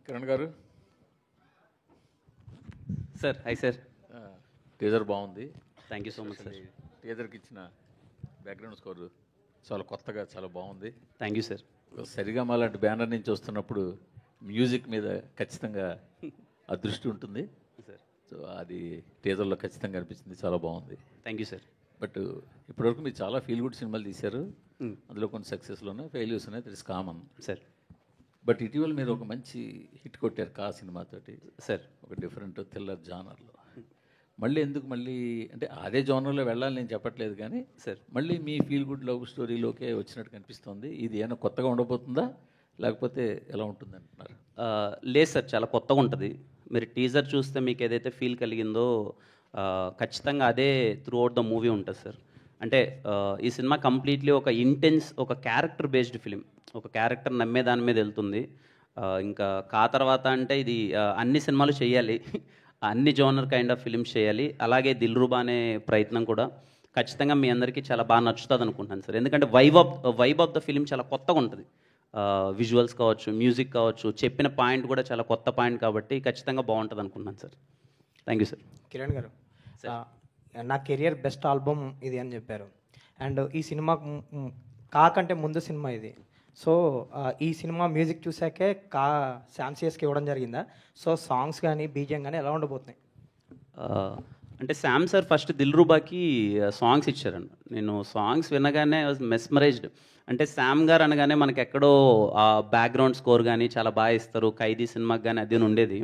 కిరణ్ గారు sir hi sir. Teaser బాగుంది. Thank you so much sir. టీజర్కి ఇచ్చిన బ్యాక్గ్రౌండ్ స్కోర్ చాలా కొత్తగా చాలా బాగుంది. Thank you sir. సరిగమ లాంటి బ్యానర్ నుంచి వస్తున్నప్పుడు మ్యూజిక్ మీద ఖచ్చితంగా ఆ దృష్టి ఉంటుంది సార్. సో అది టీజర్లో ఖచ్చితంగా అనిపించింది, చాలా బాగుంది. Thank you sir. బట్ ఇప్పటివరకు మీరు చాలా ఫీల్ గుడ్ సినిమాలు తీశారు. అందులో కొన్ని సక్సెస్లు ఉన్నాయి, ఫెయిల్యూర్స్ ఉన్నాయి, that is common sir. But ఇటీవల మీరు ఒక మంచి హిట్ కొట్టారు కా సినిమాతోటి సార్. ఒక డిఫరెంట్ థ్రిల్లర్ జానర్లో. మళ్ళీ ఎందుకు మళ్ళీ అంటే అదే జానర్లో వెళ్ళాలి నేను చెప్పట్లేదు, కానీ సార్ మళ్ళీ మీ ఫీల్ గుడ్ లవ్ స్టోరీలోకే వచ్చినట్టు కనిపిస్తుంది. ఇది ఏమైనా కొత్తగా ఉండబోతుందా లేకపోతే ఎలా ఉంటుంది అంటున్నారు? లేదు సార్, చాలా కొత్తగా ఉంటుంది. మీరు టీజర్ చూస్తే మీకు ఏదైతే ఫీల్ కలిగిందో ఖచ్చితంగా అదే త్రూ అవుట్ ద మూవీ ఉంటుంది సార్. అంటే ఈ సినిమా కంప్లీట్లీ ఒక ఇంటెన్స్, ఒక క్యారెక్టర్ బేస్డ్ ఫిలిం, ఒక క్యారెక్టర్ నమ్మే దాని మీద వెళ్తుంది. ఇంకా కా తర్వాత అంటే ఇది అన్ని సినిమాలు చేయాలి, అన్ని జోనర్ కైండ్ ఆఫ్ ఫిలిమ్స్ చేయాలి. అలాగే దిల్రుబా అనే ప్రయత్నం కూడా ఖచ్చితంగా మీ అందరికీ చాలా బాగా నచ్చుతుంది అనుకుంటాను సార్. ఎందుకంటే వైబ్ ఆఫ్ ద ఫిలిం చాలా కొత్తగా ఉంటుంది. విజువల్స్ కావచ్చు, మ్యూజిక్ కావచ్చు, చెప్పిన పాయింట్ కూడా చాలా కొత్త పాయింట్ కాబట్టి ఖచ్చితంగా బాగుంటుంది అనుకుంటున్నాను sir. Thank you sir. Kiran గారు, నా కెరియర్ బెస్ట్ ఆల్బమ్ ఇది అని చెప్పారు. అండ్ ఈ సినిమా కాకంటే ముందు సినిమా ఇది. సో ఈ సినిమా మ్యూజిక్ చూసాకే శామ్సియస్కి ఇవ్వడం జరిగిందా? సో సాంగ్స్ కానీ బీజిఎం కానీ ఎలా ఉండబోతున్నాయి? అంటే శామ్ సార్ ఫస్ట్ దిల్రుబాకి సాంగ్స్ ఇచ్చారండి. నేను సాంగ్స్ వినగానే మెస్మరైజ్డ్. అంటే శామ్ గారు అనగానే మనకి ఎక్కడో బ్యాక్గ్రౌండ్ స్కోర్ కానీ చాలా బాగా ఇస్తారు, ఖైదీ సినిమాకి కానీ అది ఉండేది.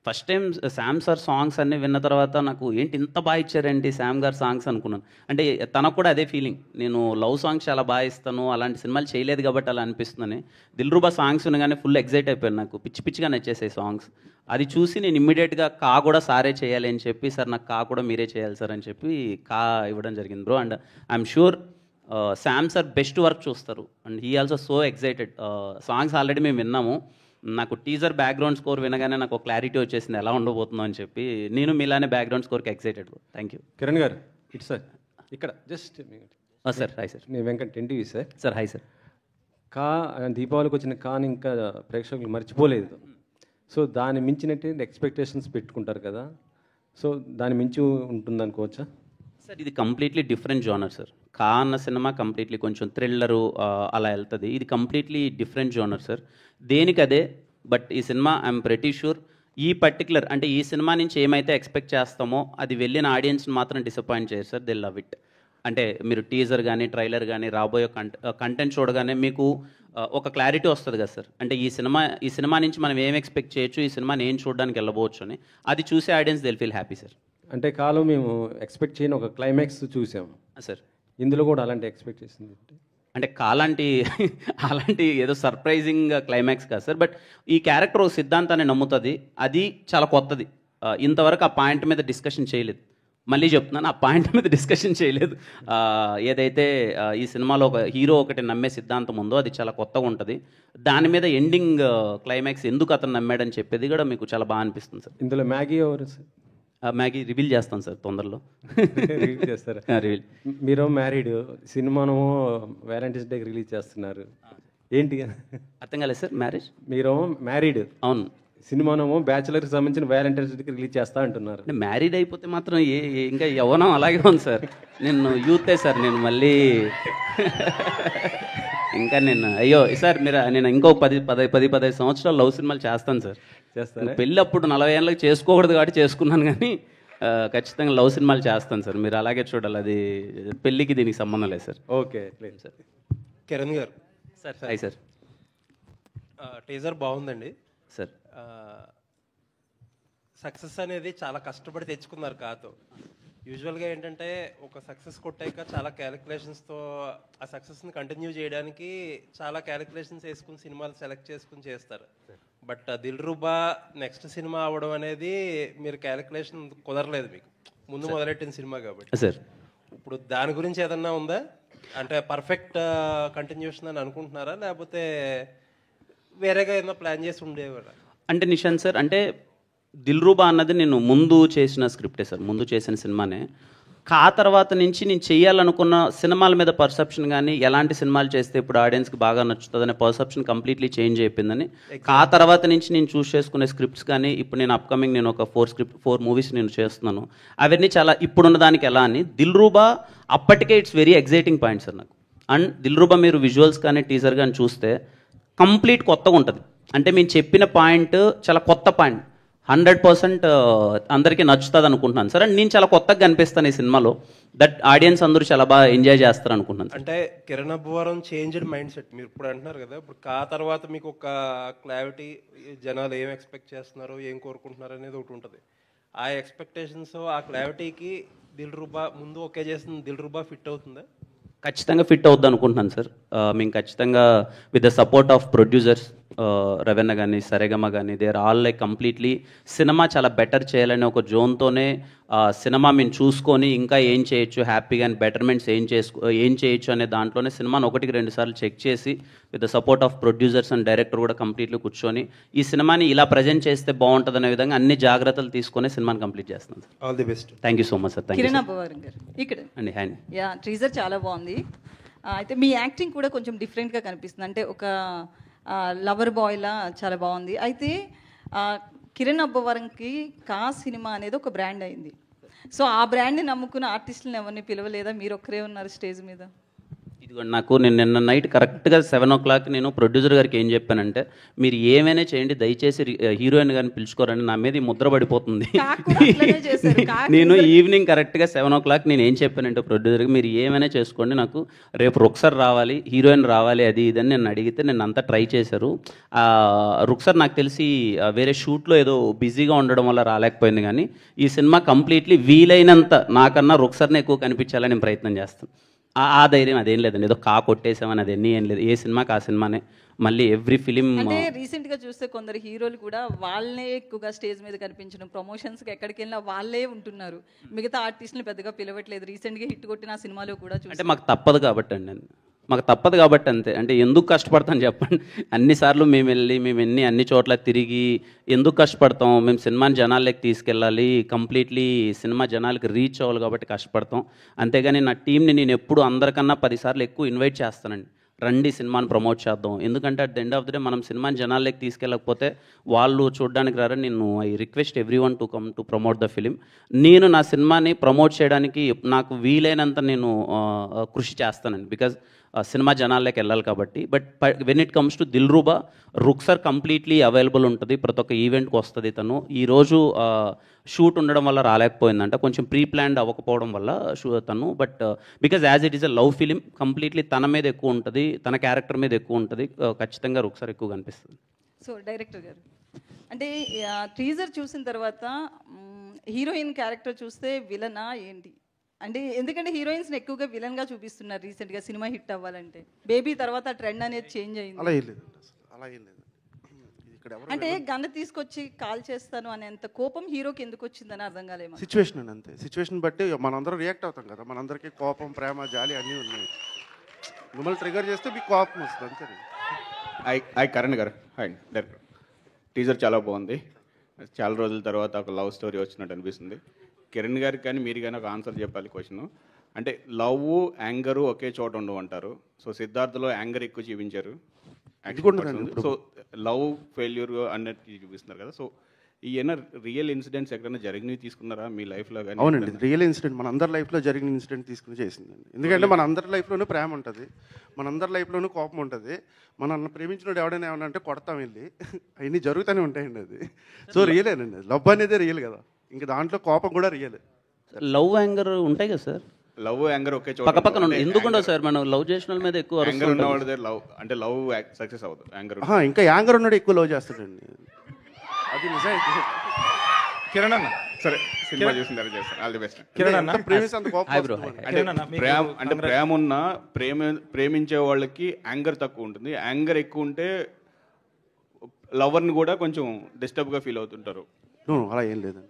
First time Sam sir songs అన్నీ విన్న తర్వాత నాకు ఏంటి ఇంత బాగా ఇచ్చారేంటి శామ్ గారు సాంగ్స్ అనుకున్నాను. అంటే తనకు కూడా అదే ఫీలింగ్, నేను లవ్ సాంగ్స్ చాలా బాగా ఇస్తాను, అలాంటి సినిమాలు చేయలేదు కాబట్టి అలా అనిపిస్తుందని. దిల్రుబా సాంగ్స్ వినగానే ఫుల్ ఎగ్జైట్ అయిపోయాను, నాకు పిచ్చి పిచ్చిగా నచ్చేసాయి సాంగ్స్. అది చూసి నేను ఇమ్మీడియట్గా కా కూడా సారే చేయాలి అని చెప్పి, సార్ నాకు కా కూడా మీరే చేయాలి సార్ అని చెప్పి కా ఇవ్వడం జరిగింది bro. And I'm sure Sam sir best work చూస్తారు. And he also so excited. Songs already మేము విన్నాము. నాకు టీజర్ బ్యాక్గ్రౌండ్ స్కోర్ వినగానే నాకు క్లారిటీ వచ్చేసింది ఎలా ఉండబోతుందో అని చెప్పి. నేను మీలానే బ్యాక్గ్రౌండ్ స్కోర్కి excited. Thank you. Kiran garu, it's sir ఇక్కడ జస్ట్ సార్. Hi sir. నేను Venkat NTV sir. Sir hi sir. కా దీపావళికి వచ్చిన కాని ఇంకా ప్రేక్షకులు మర్చిపోలేదు. సో దాన్ని మించినట్టు ఎక్స్పెక్టేషన్స్ పెట్టుకుంటారు కదా, సో దాని మించి ఉంటుంది అనుకోవచ్చా సార్? ఇది కంప్లీట్లీ డిఫరెంట్ జోనర్ సార్. కా అన్న సినిమా కంప్లీట్లీ కొంచెం థ్రిల్లరు అలా వెళ్తుంది. ఇది కంప్లీట్లీ డిఫరెంట్ జోనర్ సార్, దేనికి అదే. బట్ ఈ సినిమా ఐఎమ్ ప్రెటీ షూర్ ఈ పర్టికులర్ అంటే ఈ సినిమా నుంచి ఏమైతే ఎక్స్పెక్ట్ చేస్తామో అది వెళ్ళిన ఆడియన్స్ని మాత్రం డిసప్పాయింట్ చేయరు సార్. They love it. అంటే మీరు టీజర్ కానీ ట్రైలర్ కానీ రాబోయే కంటెంట్ చూడగానే మీకు ఒక క్లారిటీ వస్తుంది కదా సార్. అంటే ఈ సినిమా నుంచి మనం ఏం ఎక్స్పెక్ట్ చేయొచ్చు, ఈ సినిమాని ఏం చూడడానికి వెళ్ళబోవచ్చు అని అది చూసే audience Dil feel happy sir. అంటే కాలం మేము ఎక్స్పెక్ట్ చేయని ఒక క్లైమాక్స్ చూసాము సార్. ఇందులో కూడా అలాంటి ఎక్స్పెక్టేషన్ అంటే అలాంటి ఏదో సర్ప్రైజింగ్ క్లైమాక్స్ కాదు సార్. బట్ ఈ క్యారెక్టర్ ఒక సిద్ధాంతాన్ని నమ్ముతుంది, అది చాలా కొత్తది. ఇంతవరకు ఆ పాయింట్ మీద డిస్కషన్ చేయలేదు. మళ్ళీ చెప్తున్నాను, ఆ పాయింట్ మీద డిస్కషన్ చేయలేదు. ఏదైతే ఈ సినిమాలో ఒక హీరో ఒకటి నమ్మే సిద్ధాంతం ఉందో అది చాలా కొత్తగా ఉంటుంది. దాని మీద ఎండింగ్ క్లైమాక్స్ ఎందుకు అతను నమ్మాడని చెప్పేది కూడా మీకు చాలా బాగా అనిపిస్తుంది సార్. ఇందులో మ్యాగీ ఎవరు సార్? మ్యాగీ రివీల్ చేస్తాను సార్ తొందరలో. రివీల్ చేస్తారా? రివీల్. మీరు మ్యారీడ్, సినిమాను వ్యాలంటైన్స్ డేకి రిలీజ్ చేస్తున్నారు, ఏంటి అర్థం కాలేదు సార్? మ్యారేజ్ మీరు మ్యారీడ్, అవును, సినిమానేమో బ్యాచులర్కి సంబంధించిన వ్యాలంటైన్స్ డేకి రిలీజ్ చేస్తా అంటున్నారు. అంటే మ్యారీడ్ అయిపోతే మాత్రం ఇంకా యవ్వనం అలాగే ఉంది సార్. నేను యూతే సార్, నేను మళ్ళీ ఇంకా నేను అయ్యో సార్ నేను ఇంకో 10-15 సంవత్సరాలు లవ్ సినిమాలు చేస్తాను సార్. చేస్తాను. పెళ్ళి అప్పుడు 40 ఏళ్ళకి చేసుకోకూడదు కాబట్టి చేసుకున్నాను, కానీ ఖచ్చితంగా లవ్ సినిమాలు చేస్తాను సార్. మీరు అలాగే చూడాలి, అది పెళ్ళికి దీనికి సంబంధం లేదు సార్. ఓకే లేదు సార్. కిరణ్ గారు సార్. Hi sir. టీజర్ బాగుందండి సార్. సక్సెస్ అనేది చాలా కష్టపడి తెచ్చుకున్నారు కాతో. యూజువల్గా ఏంటంటే ఒక సక్సెస్ కొట్టాక చాలా క్యాలిక్యులేషన్స్తో ఆ సక్సెస్ని కంటిన్యూ చేయడానికి చాలా క్యాలిక్యులేషన్స్ వేసుకుని సినిమాలు సెలెక్ట్ చేసుకుని చేస్తారు. బట్ దిల్రుబా నెక్స్ట్ సినిమా అవ్వడం అనేది మీరు క్యాలిక్యులేషన్ కుదరలేదు మీకు ముందు మొదలెట్టిన సినిమా కాబట్టి సార్. ఇప్పుడు దాని గురించి ఏదన్నా ఉందా? అంటే పర్ఫెక్ట్ కంటిన్యూషన్ అని అనుకుంటున్నారా, లేకపోతే వేరేగా ఏదైనా ప్లాన్ చేసి ఉండేవారా? అంటే నిశాంత్ సార్, అంటే దిల్రుబా అన్నది నేను ముందు చేసిన స్క్రిప్టే సార్, ముందు చేసిన సినిమానే. తర్వాత నుంచి నేను చేయాలనుకున్న సినిమాల మీద పర్సెప్షన్ కానీ ఎలాంటి సినిమాలు చేస్తే ఇప్పుడు ఆడియన్స్కి బాగా నచ్చుతుంది అనే పర్సెప్షన్ కంప్లీట్లీ చేంజ్ అయిపోయిందని తర్వాత నుంచి నేను చూస్ చేసుకునే స్క్రిప్ట్స్ కానీ ఇప్పుడు నేను అప్కమింగ్ నేను ఒక 4 మూవీస్ నేను చేస్తున్నాను అవన్నీ చాలా ఇప్పుడున్న దానికి ఎలా అని దిల్రూబా అప్పటికే it's very exciting point sir నాకు. అండ్ దిల్రూబా మీరు విజువల్స్ కానీ టీజర్ కానీ చూస్తే కంప్లీట్ కొత్తగా ఉంటుంది. అంటే మేము చెప్పిన పాయింట్ చాలా కొత్త పాయింట్, 100% అందరికీ నచ్చుతుంది అనుకుంటున్నాను సార్. అండ్ నేను చాలా కొత్తగా కనిపిస్తాను ఈ సినిమాలో, దట్ ఆడియన్స్ అందరూ చాలా బాగా ఎంజాయ్ చేస్తారు అనుకుంటున్నాను. అంటే Kiran Abbavaram changed mind set మీరు ఇప్పుడు అంటున్నారు కదా, ఇప్పుడు తర్వాత మీకు ఒక క్లారిటీ, జనాలు ఏం ఎక్స్పెక్ట్ చేస్తున్నారు, ఏం కోరుకుంటున్నారు అనేది ఒకటి ఉంటుంది. ఆ ఎక్స్పెక్టేషన్స్, ఆ క్లారిటీకి దిల్రూబా ముందు ఓకే చేసిన దిల్రూబా ఫిట్ అవుతుందా? ఖచ్చితంగా ఫిట్ అవుద్ది అనుకుంటున్నాను సార్. మేము ఖచ్చితంగా with the support of producers రవెన్న కానీ సరేగమ కానీ they are all like completely cinema చాలా బెటర్ చేయాలనే ఒక జోన్తోనే సినిమా మేము చూసుకొని ఇంకా ఏం చేయొచ్చు, హ్యాపీగా అండ్ బెటర్మెంట్స్ ఏం చేయొచ్చు అనే దాంట్లోనే సినిమాను 1-2 సార్లు చెక్ చేసి with the support of producers and director కూడా కంప్లీట్లీ కూర్చొని ఈ సినిమాని ఇలా ప్రజెంట్ చేస్తే బాగుంటుంది అనే విధంగా అన్ని జాగ్రత్తలు తీసుకొని సినిమాని కంప్లీట్ చేస్తాం sir. All the best. Thank you so much sir. Kiran Abbavaram గారు ఇక్కడ అండి హ్యాండ్ యా టీజర్ చాలా బాగుంది. అయితే మీ యాక్టింగ్ కూడా కొంచెం డిఫరెంట్గా కనిపిస్తుంది, అంటే ఒక లవర్ బాయ్లా చాలా బాగుంది. అయితే కిరణ్ అబ్బవరంకి కా సినిమా అనేది ఒక బ్రాండ్ అయింది. సో ఆ బ్రాండ్ని నమ్ముకున్న ఆర్టిస్టులను ఎవరిని పిలవలేదా? మీరు ఒక్కరే ఉన్నారు స్టేజ్ మీద. ఇదిగోండి, నాకు నేను నిన్న నైట్ కరెక్ట్గా 7 o'clock నేను ప్రొడ్యూసర్ గారికి ఏం చెప్పానంటే, మీరు ఏమైనా చేయండి దయచేసి హీరోయిన్ గారిని పిలుచుకోరండి, నా మీద ఈ ముద్ర పడిపోతుంది. నేను ఈవినింగ్ కరెక్ట్గా 7 o'clock నేను ఏం చెప్పానంటే ప్రొడ్యూసర్కి, మీరు ఏమైనా చేసుకోండి, నాకు రేపు రుక్సర్ రావాలి, హీరోయిన్ రావాలి, అది ఇదని నేను అడిగితే నేను అంతా ట్రై చేశారు. రుక్సర్ నాకు తెలిసి వేరే షూట్లో ఏదో బిజీగా ఉండడం వల్ల రాలేకపోయింది, కానీ ఈ సినిమా కంప్లీట్లీ వీలైనంత నాకన్నా రుక్సర్ని ఎక్కువ కనిపించాలని నేను ప్రయత్నం చేస్తాను. ఆ ధైర్యం అదేం లేదండి, ఏదో కొట్టేసామని అదేన్నీ ఏం లేదు. ఏ సినిమాకి ఆ సినిమానే, మళ్ళీ ఎవ్రీ ఫిలిం. అంటే రీసెంట్గా చూస్తే కొందరు హీరోలు కూడా వాళ్ళే ఎక్కువగా స్టేజ్ మీద కనిపించడం, ప్రమోషన్స్కి ఎక్కడికి వెళ్ళినా వాళ్ళే ఉంటున్నారు, మిగతా ఆర్టిస్టులు పెద్దగా పిలవట్లేదు. రీసెంట్గా హిట్ కొట్టిన సినిమాలో కూడా అంటే మాకు తప్పదు కాబట్టి అండి, మాకు తప్పదు కాబట్టి అంతే. అంటే ఎందుకు కష్టపడతాం చెప్పండి, అన్నిసార్లు మేము వెళ్ళి అన్ని చోట్ల తిరిగి ఎందుకు కష్టపడతాం? మేము సినిమాని జనాలకి తీసుకెళ్ళాలి, కంప్లీట్లీ సినిమా జనాలకి రీచ్ అవ్వాలి కాబట్టి కష్టపడతాం. అంతేగాని నా టీంని నేను ఎప్పుడు అందరికన్నా 10 సార్లు ఎక్కువ ఇన్వైట్ చేస్తానండి, రండి సినిమాని ప్రమోట్ చేద్దాం. ఎందుకంటే at the end of the day మనం సినిమాని జనాలకి తీసుకెళ్ళకపోతే వాళ్ళు చూడడానికి రారు. నేను I request everyone to come to promote the film. నేను నా సినిమాని ప్రమోట్ చేయడానికి నాకు వీలైనంత నేను కృషి చేస్తానండి, బికాజ్ సినిమా జనాల్లోకి వెళ్ళాలి కాబట్టి. But when it comes to Dilruba, Ruksar completely available ఉంటుంది, ప్రతి ఒక్క ఈవెంట్కి వస్తుంది. తను ఈరోజు షూట్ ఉండడం వల్ల రాలేకపోయిందంట, కొంచెం ప్రీ ప్లాన్డ్ అవ్వకపోవడం వల్ల తను. But because as it is a love film, completely తన మీద ఎక్కువ ఉంటుంది, తన క్యారెక్టర్ మీద ఎక్కువ ఉంటుంది. ఖచ్చితంగా రుక్సర్ ఎక్కువ కనిపిస్తుంది. సో డైరెక్టర్ గారు, అంటే టీజర్ చూసిన తర్వాత హీరోయిన్ క్యారెక్టర్ చూస్తే విలనా ఏంటి? అంటే ఎందుకంటే హీరోయిన్స్ని ఎక్కువగా విలన్గా చూపిస్తున్నారు రీసెంట్గా సినిమా హిట్ అవ్వాలంటే. బేబీ తర్వాత ట్రెండ్ అనేది చేంజ్ అయింది. అంటే గన్ను తీసుకొచ్చి కాల్ చేస్తాను అనేంత కోపం హీరోకి ఎందుకు వచ్చిందని అర్థం కాలేమో. సిచ్యువేషన్ అండి, అంతే. సిచ్యువేషన్ బట్టి మనందరం రియాక్ట్ అవుతాం కదా, మనందరికీ కోపం, ప్రేమ, జాలి అన్నీ ఉన్నాయి. మిమ్మల్ని ట్రిగర్ చేస్తే మీకు కోపం వస్తుంది, అంతే. హాయ్ కరణ్ గారు. Hi director. టీజర్ చాలా బాగుంది. చాలా రోజుల తర్వాత ఒక లవ్ స్టోరీ వచ్చినట్టు అనిపిస్తుంది. కిరణ్ గారికి కానీ మీరు కానీ ఒక ఆన్సర్ చెప్పాలి క్వశ్చన్. అంటే లవ్, యాంగరు ఒకే చోట ఉండవు అంటారు. సో సిద్ధార్థలో యాంగర్ ఎక్కువ చూపించారు, సో లవ్ ఫెయిల్యూర్ అన్నట్టు చూపిస్తున్నారు కదా. సో ఈయన రియల్ ఇన్సిడెంట్స్ ఎక్కడైనా జరిగినవి తీసుకున్నారా మీ లైఫ్లో కానీ? అవునండి, రియల్ ఇన్సిడెంట్ మన అందరి లైఫ్లో జరిగిన ఇన్సిడెంట్ తీసుకుని చేసిందండి. ఎందుకంటే మన అందరి లైఫ్లోనూ ప్రేమ ఉంటుంది, మన అందరి లైఫ్లోనూ కోపం ఉంటుంది. మనల్ని ప్రేమించినోడు ఎవడైనా ఏమన్నా అంటే కొడతాం వెళ్ళి, అవన్నీ జరుగుతూనే ఉంటాయండి. అది సో రియలేనండి, లవ్ అనేది రియల్ కదా, ఇంకా దాంట్లో కోపం కూడా రియల్. లవ్ యాంగర్ ఉంటాయి కదా సార్, లవ్ యాంగర్ ఒకే చోట పక్కపక్కన ఎందుకుండవు సార్? మనం లవ్ చేసిన వాళ్ళ మీద ఎక్కువ యాంగర్ ఉన్నవాడు దగ్గర లవ్ అంటే లవ్ సక్సెస్ అవుతుంది. యాంగర్ ఇంకా యాంగర్ ఉన్నాడు ఎక్కువ లవ్ చేస్తాడండి, అది నిజం. కిరణ్ అన్న సరే, సినిమా చూసిన చేస్తాను. All the best. కిరణ్ అన్న ప్రేమిస్తే అంత కోపం అంటే ప్రేమ ఉన్న ప్రేమించే వాళ్ళకి యాంగర్ తక్కువ ఉంటుంది, యాంగర్ ఎక్కువ ఉంటే లవర్ని కూడా కొంచెం డిస్టర్బ్గా ఫీల్ అవుతుంటారు. అలా ఏం లేదండి.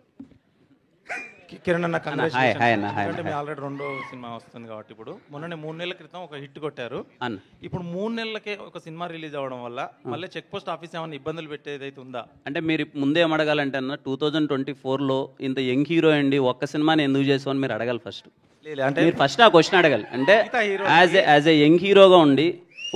కిరణ్ అన్న హాయ్ హాయ్ అన్న హాయ్ ఎందుకంటే మీ ఆల్రెడీ రెండో సినిమా వస్తుంది కాబట్టి ఇప్పుడు మొన్ననే 3 నెలల క్రితం ఒక హిట్ కొట్టారు అన్న. ఇప్పుడు 3 నెలలకే ఒక సినిమా రిలీజ్ అవ్వడం వల్ల మళ్ళీ చెక్ పోస్ట్ ఆఫీస్ ఏమైనా ఇబ్బందులు పెట్టేదైతే ఉందా? అంటే మీరు ముందే ఏమడగాలంటే అన్న 2024లో ఇంత యంగ్ హీరో అండి ఒక్క సినిమాని ఎందుకు చేసామని మీరు అడగాలి ఫస్ట్. అంటే మీరు ఫస్ట్ ఆ క్వశ్చన్ అడగాలి. అంటే మిగతా హీరో యాజ్ ఏ యంగ్ హీరోగా ఉండి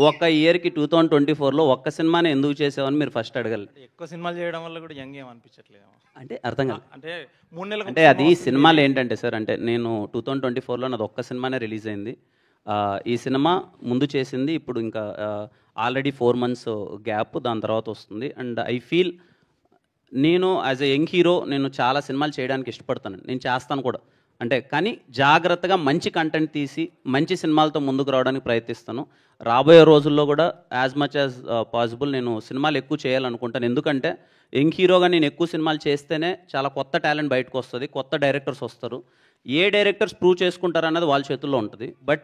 ఒక్క ఇయర్కి 2024లో ఒక్క సినిమాని ఎందుకు చేసావని మీరు ఫస్ట్ అడగాలి. ఎక్కువ సినిమాలు చేయడం వల్ల కూడా యంగ్ ఏమనిపించట్లేదేమో. అంటే అర్థం కాదు. అంటే 3 నెలలకు అంటే అది సినిమాలు ఏంటంటే సార్, అంటే నేను 2024లో నాది ఒక్క సినిమానే రిలీజ్ అయింది. ఈ సినిమా ముందు చేసింది ఇప్పుడు ఇంకా ఆల్రెడీ 4 months గ్యాప్, దాని తర్వాత వస్తుంది. అండ్ ఐ ఫీల్ నేను యాజ్ ఎ యంగ్ హీరో నేను చాలా సినిమాలు చేయడానికి ఇష్టపడతాను, నేను చేస్తాను కూడా. అంటే కానీ జాగ్రత్తగా మంచి కంటెంట్ తీసి మంచి సినిమాలతో ముందుకు రావడానికి ప్రయత్నిస్తాను. రాబోయే రోజుల్లో కూడా యాజ్ మచ్ యాజ్ పాసిబుల్ నేను సినిమాలు ఎక్కువ చేయాలనుకుంటాను. ఎందుకంటే యంగ్ హీరోగా నేను ఎక్కువ సినిమాలు చేస్తేనే చాలా కొత్త టాలెంట్ బయటకు వస్తుంది, కొత్త డైరెక్టర్స్ వస్తారు. ఏ డైరెక్టర్స్ ప్రూవ్ చేసుకుంటారు అన్నది వాళ్ళ చేతుల్లో ఉంటుంది. బట్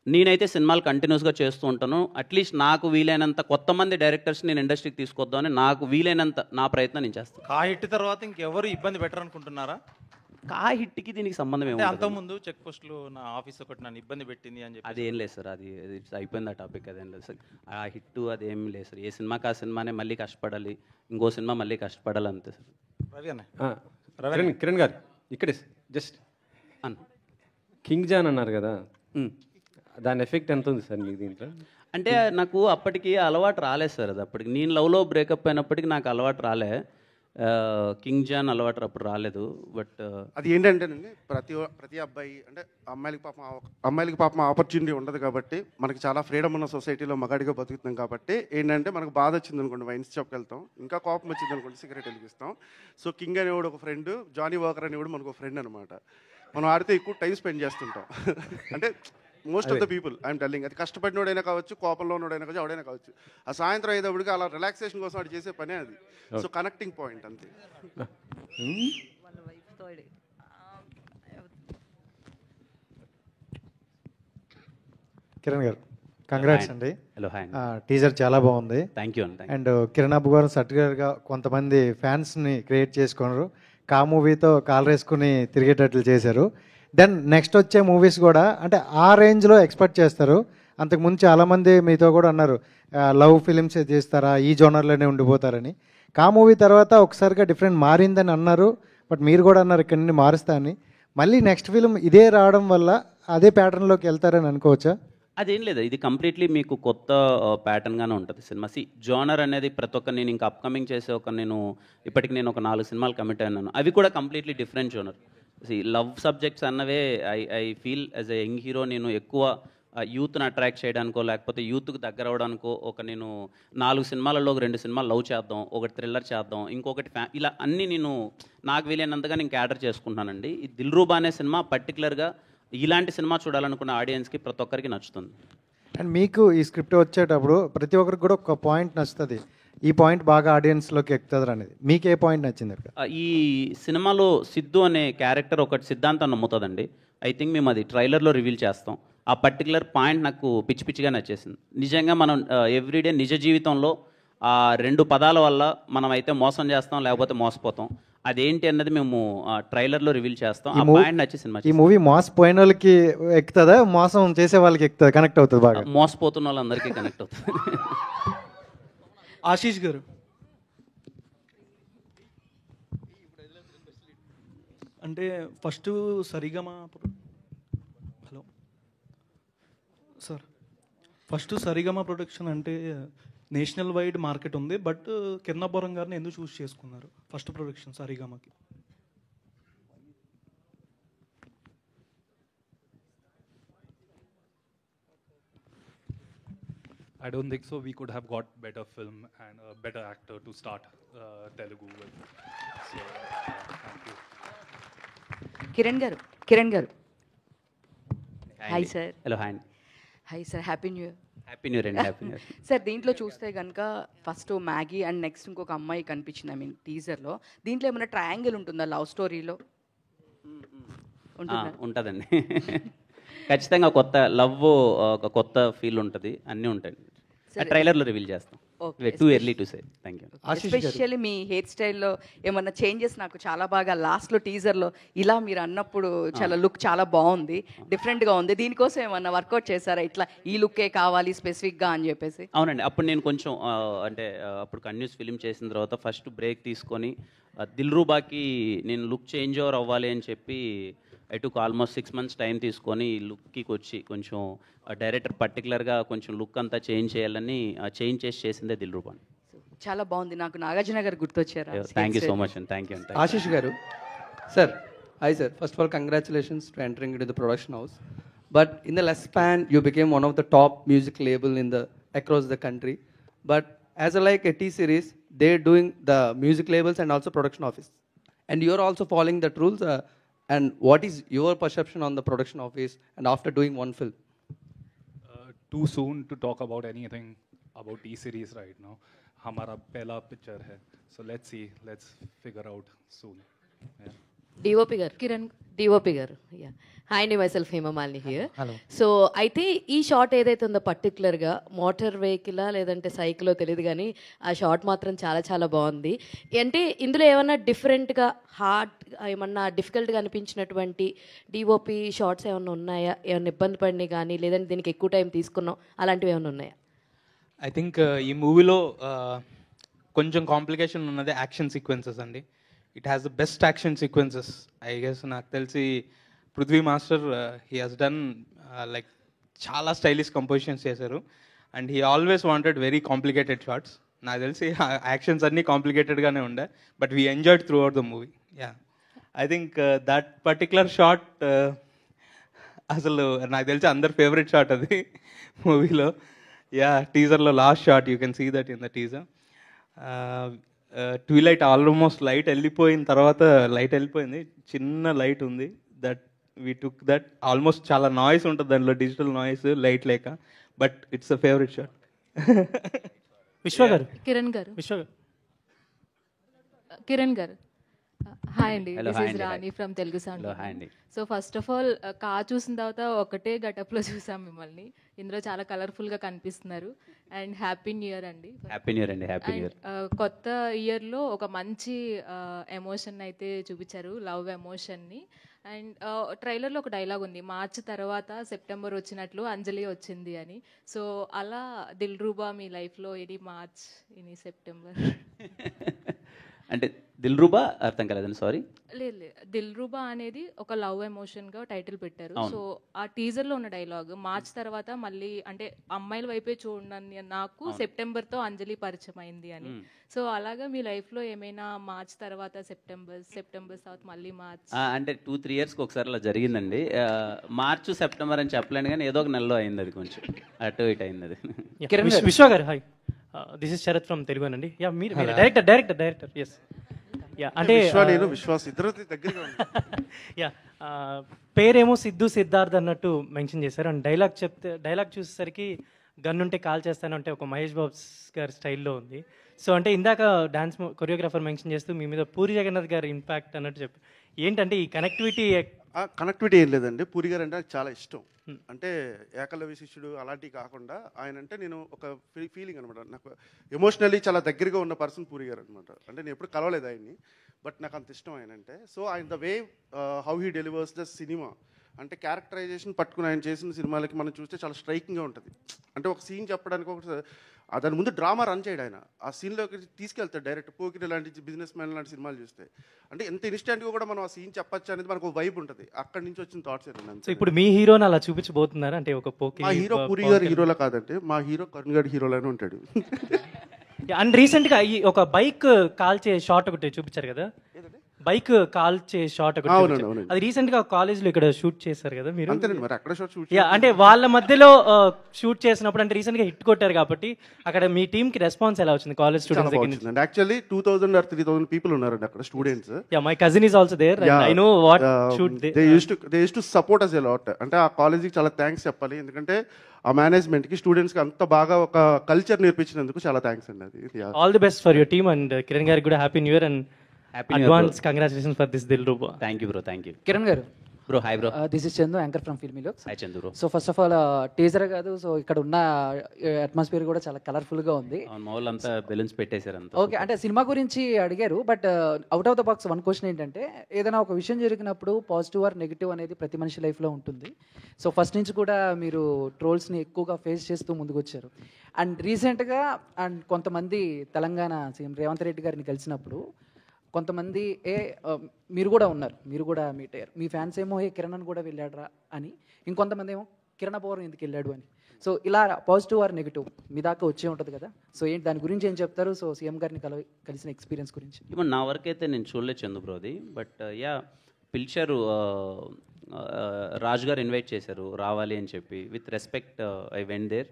నేనైతే సినిమాలు కంటిన్యూస్గా చేస్తూ ఉంటాను. అట్లీస్ట్ నాకు వీలైనంత కొత్త మంది డైరెక్టర్స్ నేను ఇండస్ట్రీకి తీసుకొద్దామని నాకు వీలైనంత నా ప్రయత్నం నేను చేస్తాను. కా హిట్ తర్వాత ఇంకెవరు ఇబ్బంది పెట్టరు అనుకుంటున్నారా? కా హిట్కి దీనికి సంబంధం అంటే ఏమి అంతకుముందు చెక్ పోస్టులు నా ఆఫీస్ ఒకటి నన్ను ఇబ్బంది పెట్టింది అని చెప్పి. అది ఏం లేదు సార్, అది అయిపోయింది ఆ టాపిక్. అదేం లేదు సార్, ఆ హిట్ అదేం లేదు సార్. ఏ సినిమాకి ఆ సినిమానే మళ్ళీ కష్టపడాలి, ఇంకో సినిమా మళ్ళీ కష్టపడాలి అంతే సార్. రవి అన్న కిరణ్ గారు ఇక్కడే జస్ట్ అన్న కింగ్ జాన్ అన్నారు కదా, దాని ఎఫెక్ట్ ఎంత ఉంది సార్ మీకు దీంట్లో? అంటే నాకు అప్పటికి అలవాటు రాలేదు సార్. అది అప్పటికి నేను లవ్లో బ్రేకప్ అయినప్పటికీ నాకు అలవాటు రాలే. కింగ్ జాన్ అలవాటు అప్పుడు రాలేదు. బట్ అది ఏంటంటేనండి, ప్రతి అబ్బాయి అంటే అమ్మాయిలకి పాపం ఆపర్చునిటీ ఉండదు కాబట్టి, మనకి చాలా ఫ్రీడమ్ ఉన్న సొసైటీలో మగాడిగా బతుకుతున్నాం కాబట్టి ఏంటంటే మనకు బాధ వచ్చింది అనుకోండి వైన్స్ షాప్కి వెళ్తాం, ఇంకా కోపం వచ్చింది అనుకోండి సిగరెట్ వెలిగిస్తాం. సో కింగ్ అనేవాడు ఒక ఫ్రెండ్, జానీ వాకర్ అనేవాడు మనకు ఒక ఫ్రెండ్ అనమాట. మనం ఆడితే ఎక్కువ టైం స్పెండ్ చేస్తుంటాం. అంటే most of the people I'm telling, అది కష్టపడినోడైనా కావచ్చు, కోపంలో ఉన్నోడైనా కావచ్చు, ఎవడైనా కావచ్చు, ఆ సాయంత్రం అయ్యేటప్పటికి అలా రిలాక్సేషన్ కోసం వాడు చేసే పనే అది. సో కనెక్టింగ్ పాయింట్ అంతే. కిరణ్ గారు కంగ్రాట్స్ అండి. Hello hi. టీజర్ చాలా బాగుంది. థ్యాంక్ యూ అండి. అండ్ కిరణ్ అబ్బు గారు సర్టిఫికేట్గా కొంతమంది ఫ్యాన్స్ని క్రియేట్ చేసుకున్నారు. కా మూవీతో కాల్ వేసుకుని తిరిగేటట్లు చేశారు. దెన్ నెక్స్ట్ వచ్చే మూవీస్ కూడా అంటే ఆ రేంజ్లో ఎక్స్పెక్ట్ చేస్తారు. అంతకుముందు చాలామంది మీతో కూడా అన్నారు లవ్ ఫిలిమ్స్ చేస్తారా, ఈ జోనర్లోనే ఉండిపోతారని. కా మూవీ తర్వాత ఒకసారిగా డిఫరెంట్ మారిందని అన్నారు. బట్ మీరు కూడా అన్నారు ఇక్కడ నుండి మారుస్తా అని. మళ్ళీ నెక్స్ట్ ఫిలిం ఇదే రావడం వల్ల అదే ప్యాటర్న్లోకి వెళ్తారని అనుకోవచ్చా? అదేం లేదు, ఇది కంప్లీట్లీ మీకు కొత్త ప్యాటర్న్గానే ఉంటుంది సినిమా. జోనర్ అనేది ప్రతి ఒక్క నేను ఇంకా అప్కమింగ్ చేసే ఇప్పటికి నేను ఒక 4 సినిమాలు కమిట్ అయినాను. అవి కూడా completely different genre. Love subjects అన్నవే I feel as a young hero నేను ఎక్కువ యూత్ని అట్రాక్ట్ చేయడానికో లేకపోతే యూత్కి దగ్గర అవడానికో నేను 4 సినిమాలలో 2 సినిమాలు లవ్ చేద్దాం, ఒకటి థ్రిల్లర్ చేద్దాం, ఇంకొకటి ఇలా అన్నీ నేను నాకు వీలైనంతగా నేను క్యాటర్ చేసుకుంటానండి. ఈ దిల్రూబా అనే సినిమా పర్టికులర్గా ఇలాంటి సినిమా చూడాలనుకున్న ఆడియన్స్కి ప్రతి ఒక్కరికి నచ్చుతుంది. అండ్ మీకు ఈ స్క్రిప్ట్ వచ్చేటప్పుడు ప్రతి ఒక్కరికి కూడా ఒక పాయింట్ నచ్చుతుంది, ఈ పాయింట్ బాగా ఆడియన్స్లోకి ఎక్కుతుంది అనేది. మీకు ఏ పాయింట్ నచ్చింది? ఈ సినిమాలో సిద్ధు అనే క్యారెక్టర్ ఒకటి సిద్ధాంతం నమ్ముతుందండి. ఐ థింక్ మేము అది ట్రైలర్లో రివీల్ చేస్తాం. ఆ పర్టికులర్ పాయింట్ నాకు పిచ్చి పిచ్చిగా నచ్చేసింది. నిజంగా మనం ఎవ్రీడే నిజ జీవితంలో ఆ 2 పదాల వల్ల మనం అయితే మోసం చేస్తాం లేకపోతే మోసపోతాం. అదేంటి అన్నది మేము ట్రైలర్లో రివీల్ చేస్తాం. ఆ పాయింట్ నచ్చి సినిమా. ఈ మూవీ మోసపోయిన వాళ్ళకి ఎక్కుతుందా, మోసం చేసే వాళ్ళకి ఎక్కుతుంది, కనెక్ట్ అవుతుంది బాగా? మోసపోతున్న వాళ్ళందరికీ కనెక్ట్ అవుతుంది. ఆశీష్ గారు, అంటే first Saregama hello sir, first Saregama production అంటే నేషనల్ వైడ్ మార్కెట్ ఉంది. బట్ కిరణబ్బవరం గారిని ఎందుకు చూస్ చేసుకున్నారు ఫస్ట్ ప్రొడక్షన్ సరిగమకి? I don't think so. We could have got better film and a better actor to start Telugu with. So, thank you. Kiran garu hi sir. Hello hi. Hi sir, happy new year. Happy new year అండి. Happy new year sir. దీంట్లో చూస్తే కనుక first Maggi and next ఇంకొక అమ్మాయి కనిపించింది. I mean టీజర్లో. దీంట్లో ఏమైనా ట్రయాంగిల్ ఉంటుందా లవ్ స్టోరీలో? ఉంటుందండి. ఖచ్చితంగా కొత్త లవ్, ఒక కొత్త ఫీల్ ఉంటుంది, అన్నీ ఉంటాయి. ట్రైలర్లో రివీల్ చేస్తాం. Too early to say. Thank you. Especially me hair స్టైల్లో ఏమన్నా చేంజెస్ నాకు చాలా బాగా లాస్ట్లో టీజర్లో ఇలా మీరు అన్నప్పుడు చాలా లుక్ చాలా బాగుంది, డిఫరెంట్గా ఉంది. దీనికోసం ఏమన్నా వర్కౌట్ చేశారా, ఇట్లా ఈ లుక్కే కావాలి స్పెసిఫిక్గా అని చెప్పేసి? అవునండి, అప్పుడు నేను కొంచెం అంటే అప్పుడు కంటిన్యూస్ ఫిలిం చేసిన తర్వాత ఫస్ట్ బ్రేక్ తీసుకొని దిల్రూబాకి నేను లుక్ చేంజ్ ఓవర్ అవ్వాలి అని చెప్పి I took almost 6 months time తీసుకొని లుక్కి వచ్చి కొంచెం డైరెక్టర్ పర్టికులర్గా కొంచెం లుక్ అంతా చేంజ్ చేయాలని చేంజ్ చేసిందే దిల్రూబా. చాలా బాగుంది. నాకు నాగార్జున గారు గుర్తొచ్చారా? థ్యాంక్ యూ సో మచ్ అండి. థ్యాంక్ యూ అండి. ఆశీష్ గారు, sir hi sir. First of all congratulations to entering in to the production house. But in the less span you became one of the top music label in the across the country. But as a like a T Series they doing the music labels and also production office, and you are also following that rules. And what is your perception on the production office and after doing one film? Too soon to talk about anything about T-series right now. हमारा पहला picture है, so let's see, let's figure out soon. Yeah. DOP గారు, Kiran DOP గారు. Yeah, hi అండి, myself Hemamalini here. Hello. So అయితే ఈ shot ఏదైతే ఉందో పర్టికులర్గా మోటార్ వెహికలా లేదంటే సైకిలో తెలియదు కానీ ఆ షాట్ మాత్రం చాలా చాలా బాగుంది. అంటే ఇందులో ఏమన్నా డిఫరెంట్గా హార్డ్ ఏమన్నా డిఫికల్ట్గా అనిపించినటువంటి డిఓపి షార్ట్స్ ఏమన్నా ఉన్నాయా, ఏమన్నా ఇబ్బంది పడినాయి కానీ లేదంటే దీనికి ఎక్కువ టైం తీసుకున్నాం అలాంటివి ఏమైనా ఉన్నాయా? ఐ థింక్ ఈ మూవీలో కొంచెం కాంప్లికేషన్ ఉన్నది యాక్షన్ సీక్వెన్సెస్ అండి. It has the best action sequences I guess. నాకు తెలిసి Prithvi master he has done like చాలా స్టైలిష్ కంపోజిషన్స్ చేశారు and he always wanted very complicated shots. నాకు తెలిసి యాక్షన్స్ అన్నీ కాంప్లికేటెడ్గానే ఉండే, but we enjoyed throughout the movie. Yeah, I think that particular shot అసలు నాకు తెలిసి అందరి ఫేవరెట్ షాట్ అది మూవీలో. యా, టీజర్లో last shot you can see that in the teaser. Twilight almost light వెళ్ళిపోయిన తర్వాత, లైట్ వెళ్ళిపోయింది, చిన్న లైట్ ఉంది, that we took that. Almost చాలా నాయిస్ ఉంటుంది దాంట్లో, డిజిటల్ నాయిస్, లైట్ లేక, but it's a favourite shot. Vishwa garu, Kiran గారు, విశ్వ గారు, కిరణ్ గారు. హాయ్ అండి, Hello, దిస్ hi ఇస్ అండి, Rani from Telugu sound. Hello, hi అండి. సో ఫస్ట్ ఆఫ్ ఆల్ కా చూసిన తర్వాత ఒకటే గటప్లో చూసాం మిమ్మల్ని. ఇందులో చాలా కలర్ఫుల్గా కనిపిస్తున్నారు అండ్ హ్యాపీ న్యూ ఇయర్ అండి. హ్యాపీ న్యూ ఇయర్ అండి. Happy new year. కొత్త ఇయర్లో ఒక మంచి ఎమోషన్ అయితే చూపించారు, లవ్ ఎమోషన్ని. అండ్ ట్రైలర్లో ఒక డైలాగ్ ఉంది, మార్చ్ తర్వాత సెప్టెంబర్ వచ్చినట్లు అంజలి వచ్చింది అని. సో అలా దిల్రూబా మీ లైఫ్లో ఎనీ మార్చ్ ఎనీ సెప్టెంబర్? అంటే దిల్రూబా అర్థం కాలేదండి, సారీ. లేదు లేదు, దిల్రూబా అనేది ఒక లవ్ ఎమోషన్గా టైటిల్ పెట్టారు. అవును. సో ఆ టీజర్లో ఉన్న డైలాగ్ మార్చ్ తర్వాత మళ్ళీ అంటే అమ్మాయిల వైపే చూడండి నాకు సెప్టెంబర్తో అంజలి పరిచయం అయింది అని. సో అలాగా మీ లైఫ్లో ఏమైనా మార్చ్ తర్వాత సెప్టెంబర్ తర్వాత మళ్ళీ మార్చ్ అంటే 2-3 yearsకి ఒకసారి అలా జరిగిందండి. మార్చ్ సెప్టెంబర్ అని చెప్పలేను కానీ ఏదో ఒక నెలలో అయింది, అది కొంచెం అటు ఇటు అయింది అది. విశ్వ గారు, hi, this is Sarath from Telugu అండి. యా, మీరు డైరెక్టర్ ఎస్. యా, అంటే విశ్వాస్ ఇద్దరు దగ్గరగా యా, పేరేమో సిద్ధు సిద్ధార్థ్ అన్నట్టు మెన్షన్ చేశారు అండ్ డైలాగ్ చూసేసరికి గన్ ఉంటే కాల్ చేస్తానంటే ఒక మహేష్ బాబు గారి స్టైల్లో ఉంది. సో అంటే ఇందాక డాన్స్ కొరియోగ్రాఫర్ మెన్షన్ చేస్తూ మీ మీద పూరి జగన్నాథ్ గారి ఇంపాక్ట్ అన్నట్టు చెప్పి ఏంటంటే ఈ కనెక్టివిటీ ఏం లేదండి. పూరి గారు అంటే నాకు చాలా ఇష్టం. అంటే ఏకలవ్య శిష్యుడు అలాంటివి కాకుండా ఆయన అంటే నేను ఒక ఫీలింగ్ అనమాట. నాకు ఎమోషనల్లీ చాలా దగ్గరగా ఉన్న పర్సన్ పూరి గారు అనమాట. అంటే నేను ఎప్పుడు కలవలేదు ఆయన్ని, బట్ నాకు అంత ఇష్టం ఆయన అంటే. సో ఆయన the way how he delivers the cinema, అంటే క్యారెక్టరైజేషన్ పట్టుకుని ఆయన చేసిన సినిమాలకి మనం చూస్తే చాలా స్ట్రైకింగ్గా ఉంటుంది. అంటే ఒక సీన్ చెప్పడానికి ఒక దాని ముందు డ్రామా రన్ చేయడు ఆయన, ఆ సీన్లోకి తీసుకెళ్తాడు డైరెక్ట్. పోకిరి లాంటి బిజినెస్ మ్యాన్ లాంటి సినిమాలు చూస్తే అంటే ఎంత ఇన్స్టెంట్గా కూడా మనం ఆ సీన్ చెప్పచ్చు అనేది మనకు వైబ్ ఉంటుంది. అక్కడి నుంచి వచ్చిన థాట్స్ ఏంటంటే, సో ఇప్పుడు మీ హీరోని అలా చూపించబోతున్నారు అంటే ఒక పోకిరి. మా హీరో పూరి గారు హీరోలా కాదంటే మా హీరో కరుణ్ గారి హీరోలానే ఉంటాడు. అండ్ రీసెంట్గా ఈ ఒక బైక్ కాల్చే షాట్ ఒకటి చూపించారు కదా, బైక్ కాల్చే షాట్ ఒకటి, అది రీసెంట్ గా కాలేజ్ లో ఇక్కడ షూట్ చేశారు కదా మీరు. అంటే వాళ్ళ మధ్యలో షూట్ చేసినప్పుడు అంటే రీసెంట్ గా హిట్ కొట్టారు కాబట్టి అక్కడ మీ టీమ్ కి రెస్పాన్స్ ఎలా వచ్చింది కాలేజ్ స్టూడెంట్స్ దగ్గర నుంచి? యాక్చువల్లీ 2000 or 3000 పీపుల్ ఉన్నారండి అక్కడ students. Yeah, my cousin is also there and I know what shoot they used to support us a lot. అంటే ఆ కాలేజీకి చాలా థ్యాంక్స్ చెప్పాలి, ఎందుకంటే ఆ మేనేజ్మెంట్ కి స్టూడెంట్స్ కి అంత బాగా ఒక కల్చర్ నేర్పించినందుకు చాలా థ్యాంక్స్ అండి. అది all the best for your team and Kiran గారికి కూడా happy new year and advance congratulations for this Dilruba. Thank you bro, thank you. Kiran garu, bro hi bro. This is Chandu, anchor from filmy looks. Hi Chandu bro. So first of all teaser కాదు, so ఇక్కడ ఉన్న atmosphere కూడా చాలా కలర్ఫుల్గా ఉంది. మా వాళ్ళంతా balloons పెట్టేశారు అంతా. ఓకే, అంటే సినిమా గురించి అడిగారు, but out of the box one question ఏంటంటే, ఏదైనా ఒక విషయం జరిగినప్పుడు పాజిటివ్ ఆర్ నెగిటివ్ అనేది ప్రతి మనిషి లైఫ్లో ఉంటుంది. సో ఫస్ట్ నుంచి కూడా మీరు ట్రోల్స్ని ఎక్కువగా ఫేస్ చేస్తూ ముందుకు వచ్చారు. అండ్ రీసెంట్గా అండ్ కొంతమంది తెలంగాణ సీఎం రేవంత్ రెడ్డి గారిని కలిసినప్పుడు కొంతమంది మీరు కూడా ఉన్నారు, మీరు కూడా మీట్ అయ్యారు. మీ ఫ్యాన్స్ ఏమో కిరణ్ కూడా వెళ్ళాడరా అని, ఇంకొంతమంది ఏమో కిరణ్ అబ్బవరం ఎందుకు వెళ్ళాడు అని. సో ఇలా పాజిటివ్ ఆర్ నెగిటివ్ మీ దాకా వచ్చే ఉంటుంది కదా, సో ఏంటి దాని గురించి ఏం చెప్తారు? సో సీఎం గారిని కలిసిన ఎక్స్పీరియన్స్ గురించి. ఇప్పుడు నా వరకు అయితే నేను చూడలేదు చందు బ్రోది, బట్ యా పిలిచారు, రాజు గారు ఇన్వైట్ చేశారు రావాలి అని చెప్పి. With respect I went there.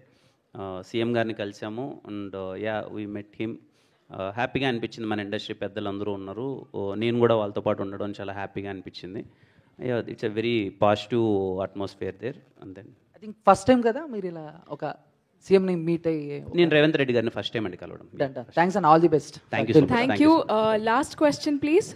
CM గారిని కలిసాము and yeah we met him. హ్యాపీగా అనిపించింది, మన ఇండస్ట్రీ పెద్దలు అందరూ ఉన్నారు, నేను కూడా వాళ్ళతో పాటు ఉండడం చాలా హ్యాపీగా అనిపించింది. It's a very positive atmosphere there. అంతే. ఐ థింక్ ఫస్ట్ టైం కదా మీరు ఇలా ఒక సీఎంని మీట్ అయ్యి? నేను రేవంత్ రెడ్డి గారిని ఫస్ట్ టైం అండి కలవడం. Thanks and all the best. Thank you. Thank you. Last question please.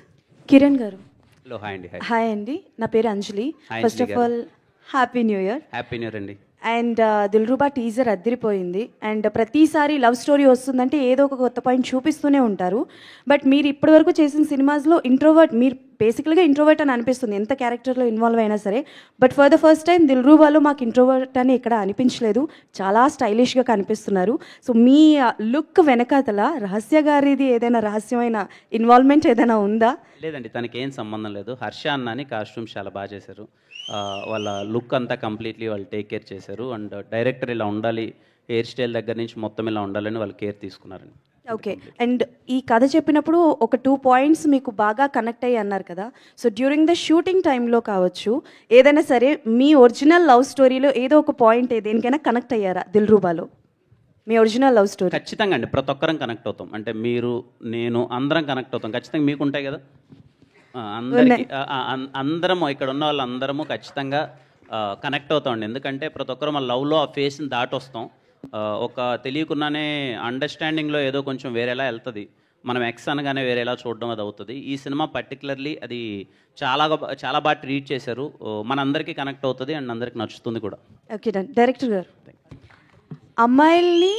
Kiran garu. Hello, hi అండి. హాయ్ అండి, నా పేరు Anjali. First of all happy new year. Happy new year అండి. అండ్ దిల్రుబా టీజర్ అద్దరిపోయింది. అండ్ ప్రతిసారి లవ్ స్టోరీ వస్తుందంటే ఏదో ఒక కొత్త పాయింట్ చూపిస్తూనే ఉంటారు. బట్ మీరు ఇప్పటివరకు చేసిన సినిమాస్లో ఇంట్రోవర్ట్, మీరు బేసికల్గా ఇంట్రోవర్ట్ అని అనిపిస్తుంది ఎంత క్యారెక్టర్లో ఇన్వాల్వ్ అయినా సరే. But for the first time దిల్రుబాలో మాకు ఇంట్రోవర్ట్ అని ఇక్కడ అనిపించలేదు, చాలా స్టైలిష్గా కనిపిస్తున్నారు. సో మీ లుక్ వెనకాతల రహస్య గారిది ఏదైనా రహస్యమైన ఇన్వాల్వ్మెంట్ ఏదైనా ఉందా? లేదండి, తనకి ఏం సంబంధం లేదు. హర్ష అన్నని కాస్ట్యూమ్స్ చాలా బాగా చేశారు. వాళ్ళ లుక్ అంతా కంప్లీట్లీ వాళ్ళు టేక్ కేర్ చేశారు. అండ్ డైరెక్టర్ ఇలా ఉండాలి, హెయిర్ స్టైల్ దగ్గర నుంచి మొత్తం ఇలా ఉండాలని వాళ్ళు కేర్ తీసుకున్నారండి. ఓకే. అండ్ ఈ కథ చెప్పినప్పుడు ఒక 2 పాయింట్స్ మీకు బాగా కనెక్ట్ అయ్యి అన్నారు కదా. సో డ్యూరింగ్ ద షూటింగ్ టైంలో కావచ్చు, ఏదైనా సరే మీ ఒరిజినల్ లవ్ స్టోరీలో ఏదో ఒక పాయింట్ దేనికైనా కనెక్ట్ అయ్యారా దిల్రుబాలో? మీ ఒరిజినల్ లవ్ స్టోరీ. ఖచ్చితంగా అండి, ప్రతి ఒక్కరం కనెక్ట్ అవుతాం. అంటే మీరు, నేను, అందరం కనెక్ట్ అవుతాం. ఖచ్చితంగా మీకు ఉంటాయి కదా, అందరికీ అందరం ఇక్కడ ఉన్న వాళ్ళందరము ఖచ్చితంగా కనెక్ట్ అవుతామండి. ఎందుకంటే ప్రతి ఒక్కరు మన లవ్లో ఆ ఫేస్ని దాటొస్తాం. ఒక తెలియకుండానే అండర్స్టాండింగ్లో ఏదో కొంచెం వేరేలా వెళ్తుంది, మనం ఎక్స్ అనగానే వేరేలా చూడడం అది అవుతుంది. ఈ సినిమా పర్టికులర్లీ అది చాలా చాలా బాగా ట్రీట్ చేశారు, మనందరికీ కనెక్ట్ అవుతుంది అండ్ అందరికి నచ్చుతుంది కూడా. Okay done. డైరెక్టర్ గారు, అమ్మాయిల్ని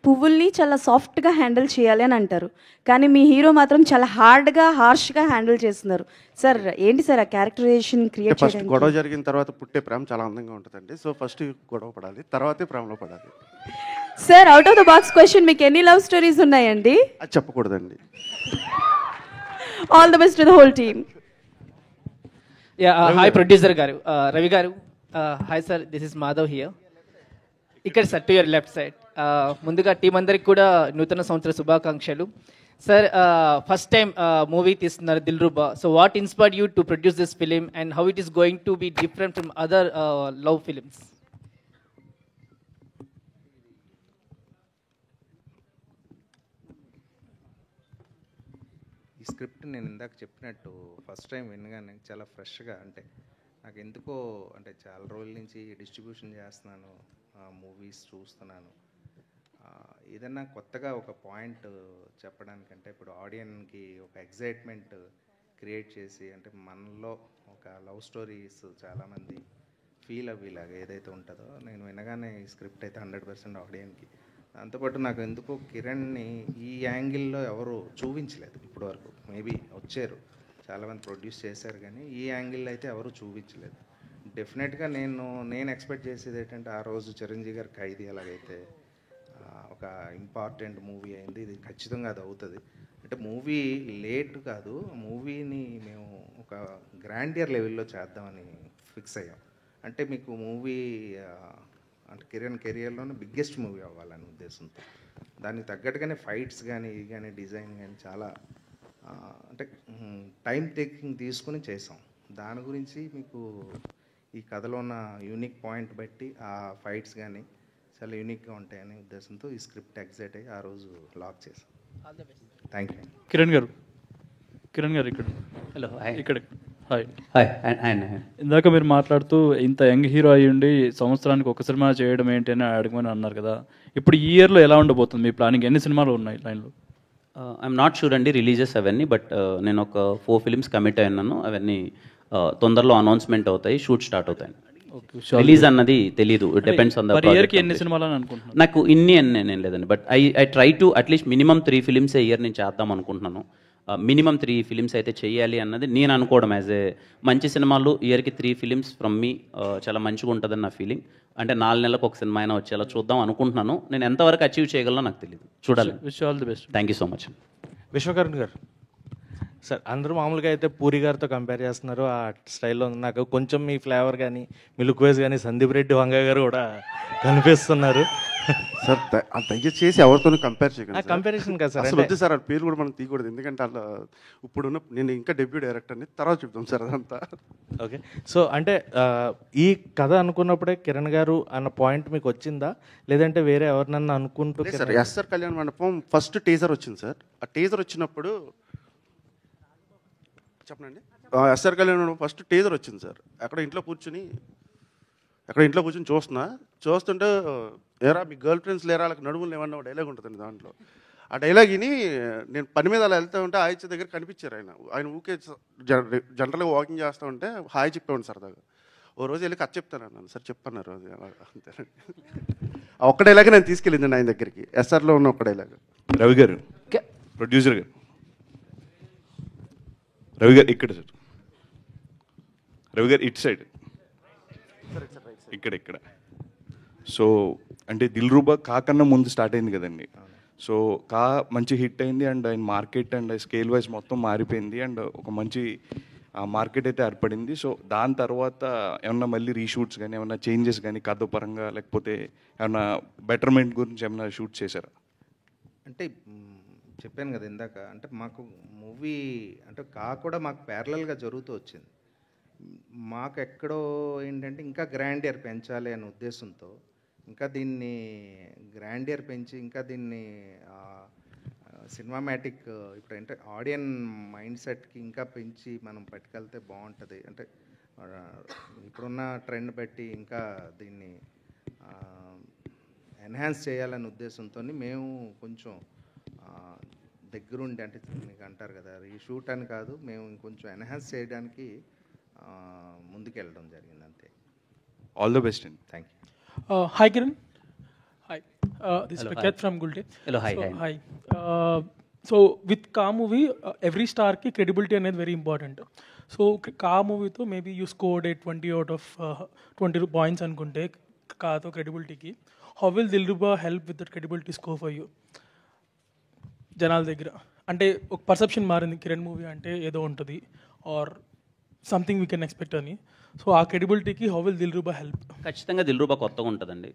పువ్వుల్ని చాలా సాఫ్ట్గా హ్యాండిల్ చేయాలి అని అంటారు, కానీ మీ హీరో మాత్రం చాలా హార్డ్గా హార్ష్గా హ్యాండిల్ చేస్తున్నారు. సార్ ఏంటి సార్ ఆ క్యారెక్టరైజేషన్ క్రియేట్ ఫస్ట్ చేయడానికి? గొడవ జరిగిన తర్వాత పుట్టే ప్రేమ చాలా అందంగా ఉంటుందండి. సో ఫస్ట్ గొడవ పడాలి, తర్వాతే ప్రేమలో పడాలి. Sir out of the box question, మీకు ఎన్ని లవ్ స్టోరీస్ ఉన్నాయండి? అది చెప్పకూడదండి. All the best to the whole team. Hi producer garu, Ravi garu. Hi sir, this is Madhav here. ఇక్కడ sir to your left side. ముందుగా టీం అందరికి కూడా నూతన సంవత్సర శుభాకాంక్షలు. సార్ ఫస్ట్ టైం మూవీ తీస్తున్నారు Dilruba. So what inspired you to produce this film and how it is going to be different from other love films? ఈ script నేను ఇందాక చెప్పినట్టు ఫస్ట్ టైం వినగానే చాలా ఫ్రెష్గా, అంటే నాకు ఎందుకో అంటే చాలా రోజుల నుంచి డిస్ట్రిబ్యూషన్ చేస్తున్నాను, మూవీస్ చూస్తున్నాను, ఏదన్నా కొత్తగా ఒక పాయింట్ చెప్పడానికంటే ఇప్పుడు ఆడియన్కి ఒక ఎగ్జైట్మెంట్ క్రియేట్ చేసి, అంటే మనలో ఒక లవ్ స్టోరీస్ చాలామంది ఫీల్ అవ్వేలాగా ఏదైతే ఉంటుందో, నేను వినగానే ఈ స్క్రిప్ట్ అయితే 100% ఆడియన్కి. దాంతోపాటు నాకు ఎందుకో కిరణ్ని ఈ యాంగిల్లో ఎవరు చూపించలేదు ఇప్పటివరకు. మేబీ వచ్చారు చాలామంది ప్రొడ్యూస్ చేశారు, కానీ ఈ యాంగిల్లో అయితే ఎవరు చూపించలేదు. డెఫినెట్గా నేను ఎక్స్పెక్ట్ చేసేది ఏంటంటే, ఆ రోజు చిరంజీవి గారి ఖైదీ ఎలాగైతే ఒక ఇంపార్టెంట్ మూవీ అయింది, ఇది ఖచ్చితంగా అది అవుతుంది. అంటే మూవీ లేట్ కాదు, మూవీని మేము ఒక గ్రాండియర్ లెవెల్లో చేద్దామని ఫిక్స్ అయ్యాం. అంటే మీకు మూవీ అంటే కిరణ్ కెరియర్లోనే బిగ్గెస్ట్ మూవీ అవ్వాలనే ఉద్దేశంతో, దానికి తగ్గట్టుగానే ఫైట్స్ కానీ ఇది కానీ డిజైన్ కానీ చాలా అంటే టైం టేకింగ్ తీసుకుని చేసాం. దాని గురించి మీకు ఈ కథలో ఉన్న యూనిక్ పాయింట్ బట్టి ఆ ఫైట్స్ కానీ చాలా యూనిక్గా ఉంటాయనే ఉద్దేశంతో ఈ స్క్రిప్ట్ ఎగ్జైట్ అయ్యి ఆ రోజు లాక్ చేసాం. Thank you. కిరణ్ గారు ఇక్కడ. హలో, ఇక్కడ. హాయ్. హాయ్. ఇందాక మీరు మాట్లాడుతూ ఇంత యంగ్ హీరో అయ్యి ఉండి సంవత్సరానికి ఒక సినిమా చేయడం ఏంటి అని అడగమని అన్నారు కదా. ఇప్పుడు ఈ ఇయర్లో ఎలా ఉండబోతుంది మీ ప్లానింగ్? ఎన్ని సినిమాలు ఉన్నాయి లైన్లో? ఐఎమ్ నాట్ షూర్ అండి రిలీజెస్ అవన్నీ, బట్ నేను ఒక 4 ఫిలిమ్స్ కమిట్ అయినాను. అవన్నీ తొందరలో అనౌన్స్మెంట్ అవుతాయి, షూట్ స్టార్ట్ అవుతాయి. Okay, రిలీజ్ అన్నది తెలీదు, depends on the per year కి ఎన్ని సినిమాలు అని అనుకుంటున్నారు? నాకు ఇన్ని అని నేను లేదండి, but I try to at least minimum 3 films year నేను చేద్దాం అనుకుంటున్నాను. మినిమం 3 ఫిలిమ్స్ అయితే చేయాలి అన్నది నేను అనుకోవడం. యాజ్ ఏ మంచి సినిమాలు ఇయర్కి 3 ఫిలిమ్స్ ఫ్రమ్ మీ చాలా మంచిగా ఉంటుందని నా ఫీలింగ్. అంటే 4 నెలలకు ఒక సినిమా అయినా వచ్చేలా చూద్దాం అనుకుంటున్నాను. నేను ఎంతవరకు అచీవ్ చేయగలనో నాకు తెలియదు, చూడాలి. Wish all the best. Thank you so much. Vishwakaran garu, sir అందరూ మామూలుగా అయితే పూరి గారితో కంపేర్ చేస్తున్నారు ఆ స్టైల్లో. నాకు కొంచెం మీ ఫ్లేవర్ కానీ మీ లుక్ వైజ్ కానీ సందీప్ రెడ్డి వంగ గారు కూడా కనిపిస్తున్నారు. సార్ దయచేసి ఎవరితోనూ కంపేర్ చేయకండి. కంపారిజన్ కదా సార్, అసలు వద్దు సార్, ఆ పేరు కూడా మనం తీయకూడదు. ఎందుకంటే అలా ఇప్పుడున్న నేను ఇంకా డెబ్యూ డైరెక్టర్ని, తర్వాత చెప్తాం సార్ అదంతా. ఓకే, సో అంటే ఈ కథ అనుకున్నప్పుడే కిరణ్ గారు అన్న పాయింట్ మీకు వచ్చిందా, లేదంటే వేరే ఎవరినన్నా అనుకుంటూ? సార్ ఎస్ఆర్ కళ్యాణ మండపం ఫస్ట్ టీజర్ వచ్చింది సార్. ఆ టీజర్ వచ్చినప్పుడు చెప్పనండి, ఎస్ఆర్ కళ్యాణ మండపం ఫస్ట్ టీజర్ వచ్చింది సార్. అక్కడ ఇంట్లో కూర్చుని చూస్తుంటే ఏరా మీ గర్ల్ ఫ్రెండ్స్ లేరా, వాళ్ళకి నడుములు లేవన్న డైలాగ్ ఉంటుందండి దాంట్లో. ఆ డైలాగ్ విని నేను పని మీద అలా వెళ్తూ ఉంటే ఆయిత్య దగ్గర కనిపించారు ఆయన ఊకే జనరల్గా వాకింగ్ చేస్తూ ఉంటే హాయ్ చెప్పేవాడు సరదాగా. ఓ రోజు వెళ్ళి కథ చెప్తాను అన్నాను, సార్ చెప్పన్నారు. అది అంతేనండి. ఒక్క డైలాగ్ నేను తీసుకెళ్ళిందండి ఆయన దగ్గరికి, ఎస్ఆర్లో ఉన్న ఒక్క డైలాగ్. రవి గారు, ప్రొడ్యూసర్ గారు, రవి గారు ఇక్కడ సార్, రవి గారు ఇటు సైడ్, ఇక్కడ. సో అంటే దిల్రూబా కాకన్నా ముందు స్టార్ట్ అయింది కదండి. సో కా మంచి హిట్ అయింది అండ్ ఆయన మార్కెట్ అండ్ స్కేల్ వైజ్ మొత్తం మారిపోయింది అండ్ ఒక మంచి మార్కెట్ అయితే ఏర్పడింది. సో దాని తర్వాత ఏమన్నా మళ్ళీ రీషూట్స్ కానీ ఏమన్నా చేంజెస్ కానీ కథ పరంగా, లేకపోతే ఏమన్నా బెటర్మెంట్ గురించి ఏమన్నా షూట్ చేశారా? అంటే చెప్పాను కదా ఇందాక, అంటే మాకు మూవీ అంటే కూడా మాకు ప్యారలల్గా జరుగుతూ వచ్చింది. మాకు ఎక్కడో ఏంటంటే ఇంకా గ్రాండియర్ పెంచాలి అనే ఉద్దేశంతో, ఇంకా దీన్ని గ్రాండియర్ పెంచి ఇంకా దీన్ని సినిమామాటిక్ ఇప్పుడు అంటే ఆడియన్ మైండ్ సెట్కి ఇంకా పెంచి మనం పట్టుకెళ్తే బాగుంటుంది. అంటే ఇప్పుడున్న ట్రెండ్ బట్టి ఇంకా దీన్ని ఎన్హాన్స్ చేయాలనే ఉద్దేశంతో మేము కొంచెం దగ్గరుండి, అంటే మీకు అంటారు కదా రీషూట్ అని కాదు, మేము ఇంకొంచెం ఎన్హాన్స్ చేయడానికి ముందుకెళ్ళడం జరిగింది అంతే. ఆల్ ద బెస్ట్ అండి. Thank you. Hi Kiran. Hi. This is Hello, Vikat hi. from Gulde. Hello, hi, So, hi. So with Ka movie, every star ki credibility అనేది very important. So Ka movie తో maybe you scored a 20 out of 20 points అనుకుంటే Kaతో credibility కి, how will Dilruba help with that credibility score for you? జనాల దగ్గర అంటే ఒక perception మారింది, Kiran movie అంటే ఏదో ఉంటుంది or something we can expect అని. సో ఆ క్రెడిబిలిటీకి హౌ విల్ దిల్రూబా హెల్ప్? ఖచ్చితంగా దిల్రూబా కొత్తగా ఉంటుందండి.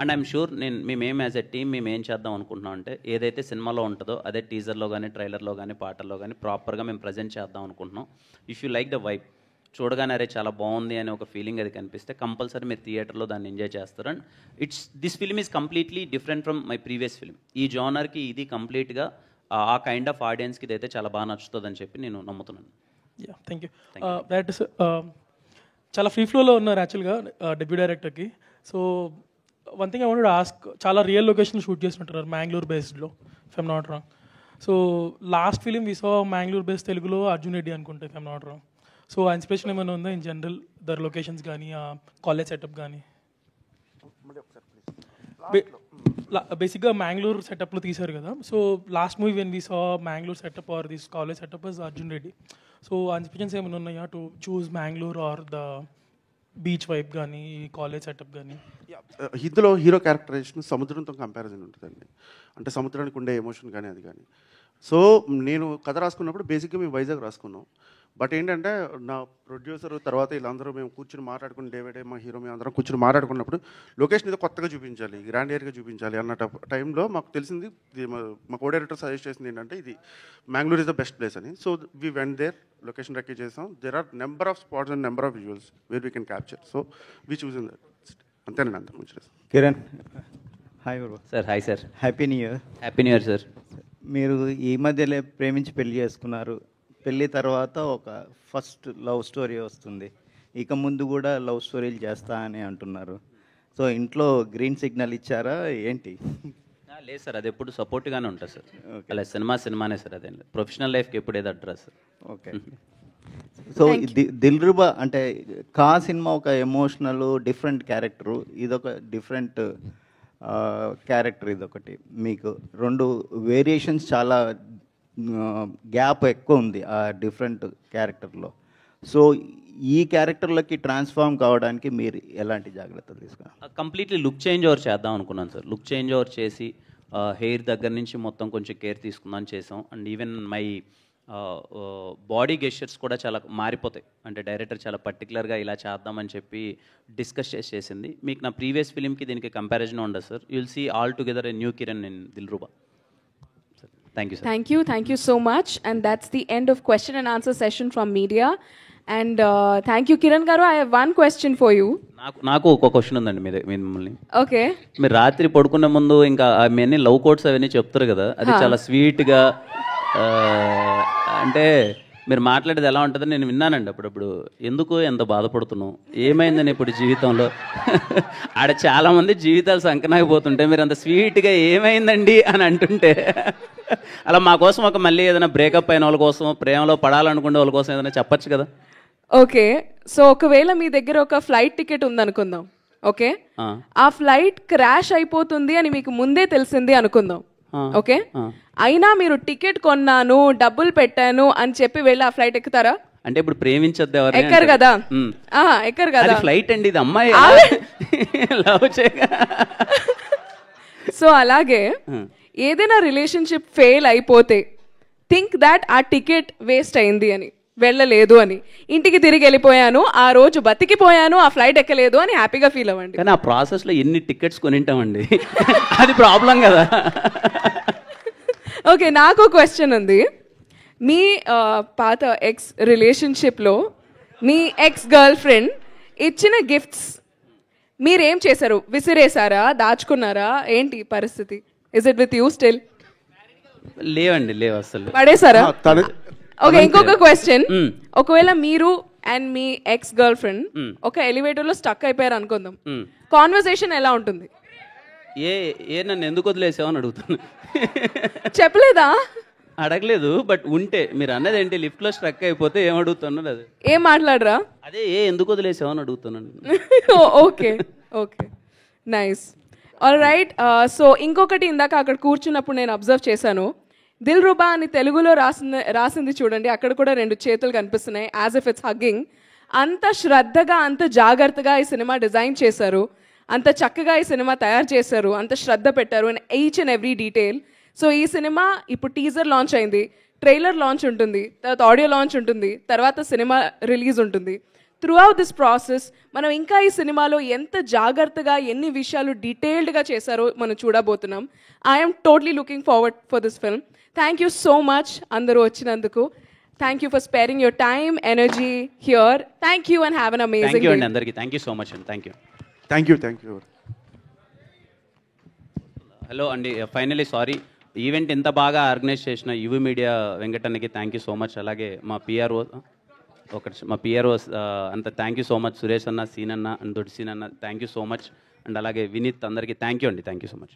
అండ్ ఐఎమ్ షూర్ మేమేం యాజ్ ఎ టీమ్ మేము ఏం చేద్దాం అనుకుంటున్నాం అంటే ఏదైతే సినిమాలో ఉంటుందో అదే టీజర్లో కానీ ట్రైలర్లో కానీ పాటల్లో కానీ ప్రాపర్గా మేము ప్రజెంట్ చేద్దాం అనుకుంటున్నాం. If you like the vibe, చూడగానే అరే చాలా బాగుంది అనే ఒక ఫీలింగ్ అది కనిపిస్తే కంపల్సరీ మీరు థియేటర్లో దాన్ని ఎంజాయ్ చేస్తారు. And this film is completely different from my previous film. ఈ జానర్కి ఇది కంప్లీట్గా ఆ కైండ్ ఆఫ్ ఆడియన్స్కి ఇదైతే చాలా బాగా నచ్చుతుందని చెప్పి నేను నమ్ముతున్నాను. Thank you. దట్ ఇస్ చాలా ఫ్రీ ఫ్లోలో ఉన్నారు యాక్చువల్గా డెబ్యూ డైరెక్టర్కి. So one thing I wanted to ask, చాలా రియల్ లొకేషన్ షూట్ చేస్తుంటారు మ్యాంగ్లూర్ బేస్డ్లో, if I'm not wrong. So last film we saw Mangalore based తెలుగులో అర్జున్ రెడ్డి అనుకుంటా, if I'm not wrong. So uh inspiration ఏమైనా ఉందా ఇన్ జనరల్ దర్ లొకేషన్స్ కానీ college setup కానీ? బేసిక్గా మ్యాంగ్లూర్ సెటప్లో తీశారు కదా. So last movie when we saw Mangalore setup or this college setup is Arjun Reddy. So uh inspirations ఏమైనా ఉన్నాయా to choose Mangalore or the beach vibe కానీ కాలేజ్ సెటప్ కానీ? ఇందులో హీరో క్యారెక్టరైజేషన్ సముద్రంతో కంపారిజన్ ఉంటుందండి. అంటే సముద్రానికి ఉండే ఎమోషన్ కానీ అది కానీ. సో నేను కథ రాసుకున్నప్పుడు బేసిక్గా మేము వైజాగ్ రాసుకున్నాం. బట్ ఏంటంటే నా ప్రొడ్యూసర్ తర్వాత వీళ్ళందరూ మేము కూర్చొని మాట్లాడుకుని డేవిడ్ మా హీరో మేము అందరం కూర్చొని మాట్లాడుకున్నప్పుడు లొకేషన్ ఏదో కొత్తగా చూపించాలి, గ్రాండ్ ఏరియాగా చూపించాలి అన్న టైంలో మాకు తెలిసింది, మా కో డైరెక్టర్ సజెస్ట్ చేసింది ఏంటంటే ఇది Mangalore is the best place అని. So we went there, location recce చేసాం. There are number of spots and number of visuals where we can capture. So we choose in that. అంతేనండి, అంత మంచి. Kiran, hi bro. Sir hi sir. Happy new year. Happy new year sir. మీరు ఈ మధ్యలో ప్రేమించి పెళ్లి చేసుకున్నారు. పెళ్ళి తర్వాత ఒక ఫస్ట్ లవ్ స్టోరీ వస్తుంది. ఇక ముందు కూడా లవ్ స్టోరీలు చేస్తా అని అంటున్నారు. సో ఇంట్లో గ్రీన్ సిగ్నల్ ఇచ్చారా ఏంటి? లేదు సార్, అది ఎప్పుడు సపోర్ట్గానే ఉంటుంది సార్. అలా సినిమానే సార్, అదే ప్రొఫెషనల్ లైఫ్కి ఎప్పుడు ఏదో అడ్రస్. ఓకే. సో దిల్రుబా అంటే కా సినిమా ఒక ఎమోషనల్ డిఫరెంట్ క్యారెక్టరు, ఇదొక డిఫరెంట్ క్యారెక్టర్. ఇదొకటి మీకు 2 వేరియేషన్స్, చాలా గ్యాప్ ఎక్కువ ఉంది ఆ డిఫరెంట్ క్యారెక్టర్లో. సో ఈ క్యారెక్టర్లకి ట్రాన్స్ఫార్మ్ కావడానికి మీరు ఎలాంటి జాగ్రత్తలు తీసుకున్నారు? కంప్లీట్లీ లుక్ చేంజ్ ఓవర్ చేద్దాం అనుకున్నాను సార్. లుక్ చేంజ్ ఓవర్ చేసి హెయిర్ దగ్గర నుంచి మొత్తం కొంచెం కేర్ తీసుకుందాం చేసాం. And even my body gestures కూడా చాలా మారిపోతాయి. అంటే డైరెక్టర్ చాలా పర్టికులర్గా ఇలా చేద్దామని చెప్పి డిస్కస్ చేసింది. మీకు నా ప్రీవియస్ ఫిలింకి దీనికి కంపారిజన్ ఉండదు sir. You will see all together a new Kiran in Dilruba. Thank you, sir. Thank you so much. And that's the end of question and answer session from media. And thank you, Kiran Garu. I have one question for you. నాకు ఒక question ఉందండి మిమ్మల్ని. Okay. మీరు రాత్రి పడుకునే ముందు ఇంకా అవన్నీ లవ్ కోట్స్ అవన్నీ చెప్తారు కదా, అది చాలా స్వీట్గా అంటే మీరు మాట్లాడేది ఎలా ఉంటుందని నేను విన్నానండి అప్పుడప్పుడు. ఎందుకు ఎంత బాధపడుతున్నావు, ఏమైందని ఇప్పుడు జీవితంలో ఆడ చాలామంది జీవితాలు సంకనాకపోతుంటే మీరు అంత స్వీట్గా ఏమైందండి అని అంటుంటే అలా మా కోసం ఒక మళ్ళీ ఏదైనా బ్రేకప్ అయిన వాళ్ళ కోసం, ప్రేమలో పడాలనుకునే వాళ్ళ కోసం ఏదైనా చెప్పచ్చు కదా. ఓకే, సో ఒకవేళ మీ దగ్గర ఒక ఫ్లైట్ టికెట్ ఉందనుకుందాం. ఓకే, ఆ ఫ్లైట్ క్రాష్ అయిపోతుంది అని మీకు ముందే తెలిసింది అనుకుందాం. ఓకే, అయినా మీరు టికెట్ కొన్నాను, డబ్బులు పెట్టాను అని చెప్పి వెళ్ళి ఆ ఫ్లైట్ ఎక్కుతారా? అంటే ఇప్పుడు ప్రేమించద్దు ఎవరు ఎక్కరు కదా, ఎక్కరు కదా. ఫ్లైట్ అండి, ఇది అమ్మాయి లవ్ చేయగా. సో అలాగే ఏదైనా రిలేషన్షిప్ ఫెయిల్ అయిపోతే థింక్ దాట్ ఆ టికెట్ వేస్ట్ అయింది అని, వెళ్ళలేదు అని, ఇంటికి తిరిగి వెళ్ళిపోయాను, ఆ రోజు బతికిపోయాను, ఆ ఫ్లైట్ ఎక్కలేదు అని హ్యాపీగా ఫీల్ అవ్వండి. కానీ ఆ ప్రాసెస్లో ఎన్ని టికెట్స్ కొనింటామండి, అది ప్రాబ్లం కదా. ఓకే, నాకు క్వశ్చన్ ఉంది. మీ పాత ఎక్స్ రిలేషన్షిప్లో మీ ఎక్స్ గర్ల్ ఫ్రెండ్ ఇచ్చిన గిఫ్ట్స్ మీరేం చేశారు? విసిరేసారా, దాచుకున్నారా, ఏంటి పరిస్థితి? Is it with you still? లేవండి, లేవు అసలు. పడేసారా? ఓకే, ఇంకొక క్వశ్చన్. ఒకవేళ మీరు and me ex girl friend ఒక ఎలివేటర్ లో స్టక్ అయిపోయారు అనుకుందాం, కాన్వర్సేషన్ ఎలా ఉంటుంది? ఏ నన్ను ఎందుకు వదిలేసావు అని అడుగుతాను. చెప్పలేదా? అడగలేదు, బట్ ఉంటే మీరు అన్నది ఏంటి, లిఫ్ట్ లో స్ట్రక్ అయిపోతే ఏం అడుగుతున్నాను, అది ఏం మాట్లాడరా? అదే ఎందుకు వదిలేసావు అని అడుగుతున్నాను. Okay okay, nice, all right. So ఇంకొకటి, ఇందాక అక్కడ కూర్చున్నప్పుడు నేను అబ్జర్వ్ చేశాను, దిల్రుబా అని తెలుగులో రాసింది చూడండి, అక్కడ కూడా 2 చేతులు కనిపిస్తున్నాయి, యాజ్ ఇఫ్ ఇట్స్ హగ్గింగ్. అంత శ్రద్ధగా, అంత జాగ్రత్తగా ఈ సినిమా డిజైన్ చేశారు, అంత చక్కగా ఈ సినిమా తయారు చేశారు, అంత శ్రద్ధ పెట్టారు in each and every detail. So ఈ సినిమా ఇప్పుడు టీజర్ లాంచ్ అయింది, ట్రైలర్ లాంచ్ ఉంటుంది, తర్వాత ఆడియో లాంచ్ ఉంటుంది, తర్వాత సినిమా రిలీజ్ ఉంటుంది. త్రూ అవుట్ దిస్ ప్రాసెస్ మనం ఇంకా ఈ సినిమాలో ఎంత జాగ్రత్తగా ఎన్ని విషయాలు డీటెయిల్డ్గా చేశారో మనం చూడబోతున్నాం. I'm totally looking forward for this film. Thank you so much అందరూ వచ్చినందుకు. Thank you for sparing your time, energy here. Thank you and have an amazing day. అందరికీ థ్యాంక్ యూ సో మచ్ అండి. Thank you. హలో అండి, finally sorry, event ఎంత బాగా organise చేసిన యువి మీడియా వెంకటన్నకి thank you so much. అలాగే మా పిఆర్ఓ అంత thank you so much. Suresh అన్న, సీన్ అన్న అండ్ దొడ్డి సీన్ అన్న thank you so much. And అలాగే వినీత్ అందరికీ థ్యాంక్ యూ అండి. Thank you so much.